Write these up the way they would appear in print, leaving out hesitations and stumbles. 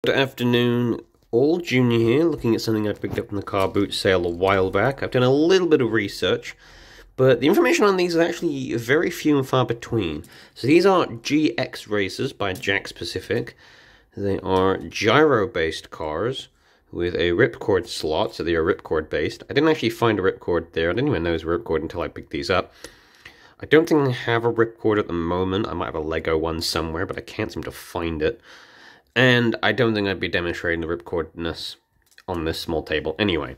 Good afternoon, all. Junior here, looking at something I picked up in the car boot sale a while back. I've done a little bit of research, but the information on these is actually very few and far between. So these are GX Racers by Jakks Pacific. They are gyro-based cars with a ripcord slot, so they are ripcord based. I didn't actually find a ripcord there. I didn't even know it was a ripcord until I picked these up. I don't think I have a ripcord at the moment. I might have a Lego one somewhere, but I can't seem to find it. And I don't think I'd be demonstrating the ripcordness on this small table. Anyway,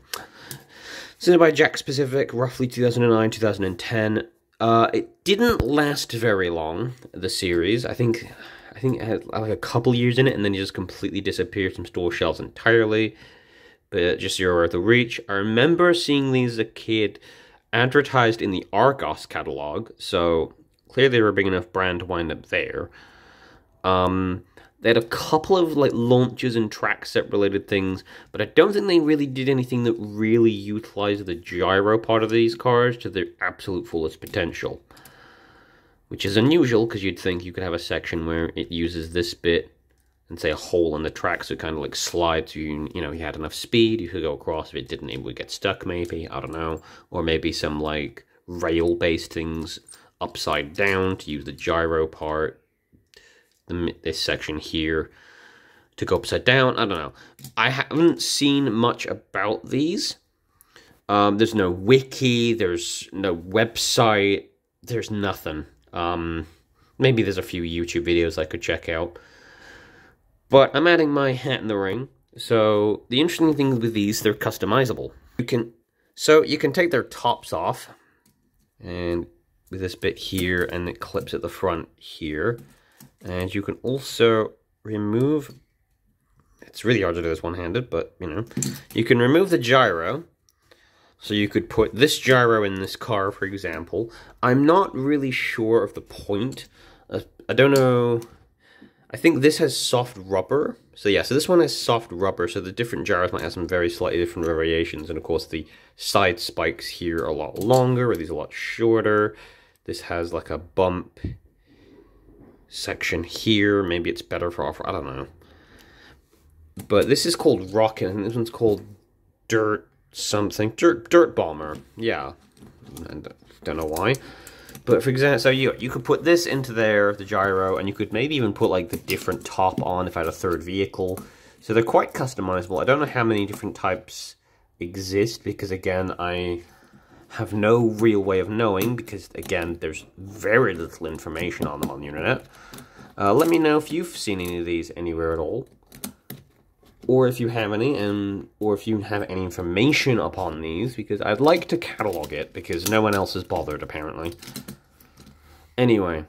so by Jakks Pacific, roughly 2009, 2010. It didn't last very long, the series. I think it had like a couple years in it, and then it just completely disappeared from store shelves entirely. But just so you're worth the reach, I remember seeing these as a kid advertised in the Argos catalog, so clearly they were a big enough brand to wind up there. They had a couple of like launches and track set related things, but I don't think they really did anything that really utilized the gyro part of these cars to their absolute fullest potential. Which is unusual, because you'd think you could have a section where it uses this bit and say a hole in the track, so it kind of like slides. You had enough speed, you could go across. If it didn't, it would get stuck maybe, I don't know. Or maybe some like rail-based things upside down to use the gyro part. This section here to go upside down. I don't know. I haven't seen much about these. There's no wiki. There's no website. There's nothing. Maybe there's a few YouTube videos I could check out. But I'm adding my hat in the ring. So the interesting thing with these, they're customizable. You can take their tops off, and with this bit here, and it clips at the front here. And you can also remove, it's really hard to do this one-handed, but, you can remove the gyro. So you could put this gyro in this car, for example. I'm not really sure of the point. I don't know. I think this has soft rubber. So yeah, so this one has soft rubber, so the different gyros might have some very slightly different variations. And of course, the side spikes here are a lot longer, or these are a lot shorter. This has like a bump section here. Maybe it's better for off, I don't know. But this is called Rocket, and this one's called Dirt something. Dirt Bomber. Yeah. I don't know why. But for example, so you could put this into there, the gyro, and you could maybe even put like the different top on if I had a third vehicle. So they're quite customizable. I don't know how many different types exist, because again, I have no real way of knowing, because again, there's very little information on them on the internet. Let me know if you've seen any of these anywhere at all, or if you have any, or if you have any information upon these, because I'd like to catalog it, because no one else has bothered, apparently. Anyway,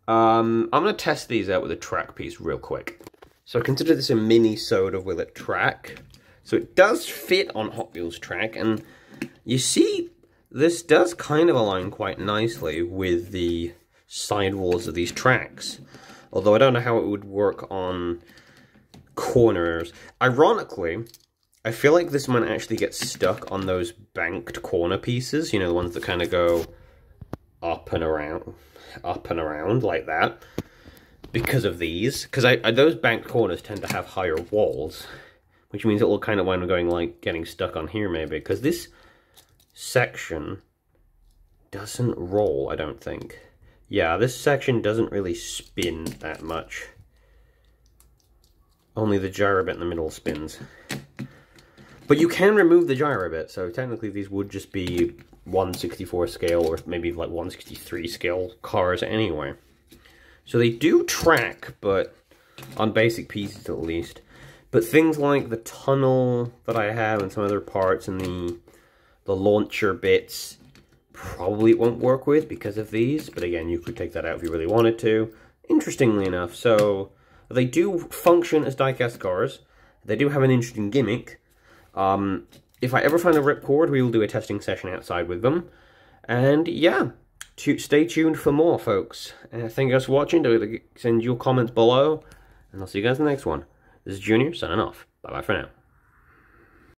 I'm going to test these out with a track piece real quick. So consider this a mini soda with a track. So it does fit on Hot Wheels track, and you see, this does kind of align quite nicely with the sidewalls of these tracks. Although I don't know how it would work on corners. Ironically, I feel like this might actually get stuck on those banked corner pieces. You know, the ones that kind of go up and around like that. Because of these. Because those banked corners tend to have higher walls. Which means it will kind of wind up going like getting stuck on here maybe. Because this section doesn't roll, I don't think. Yeah, this section doesn't really spin that much. Only the gyro bit in the middle spins. But you can remove the gyro bit, so technically these would just be 1/64 scale, or maybe like 1/63 scale cars anyway. So they do track, but on basic pieces at least. But things like the tunnel that I have and some other parts and the launcher bits, probably it won't work with because of these, but again, you could take that out if you really wanted to. Interestingly enough, so they do function as die-cast cars. They do have an interesting gimmick. If I ever find a ripcord, we will do a testing session outside with them. And yeah, stay tuned for more, folks. Thank you guys for watching. Send your comments below, and I'll see you guys in the next one. This is Junior, signing off. Bye-bye for now.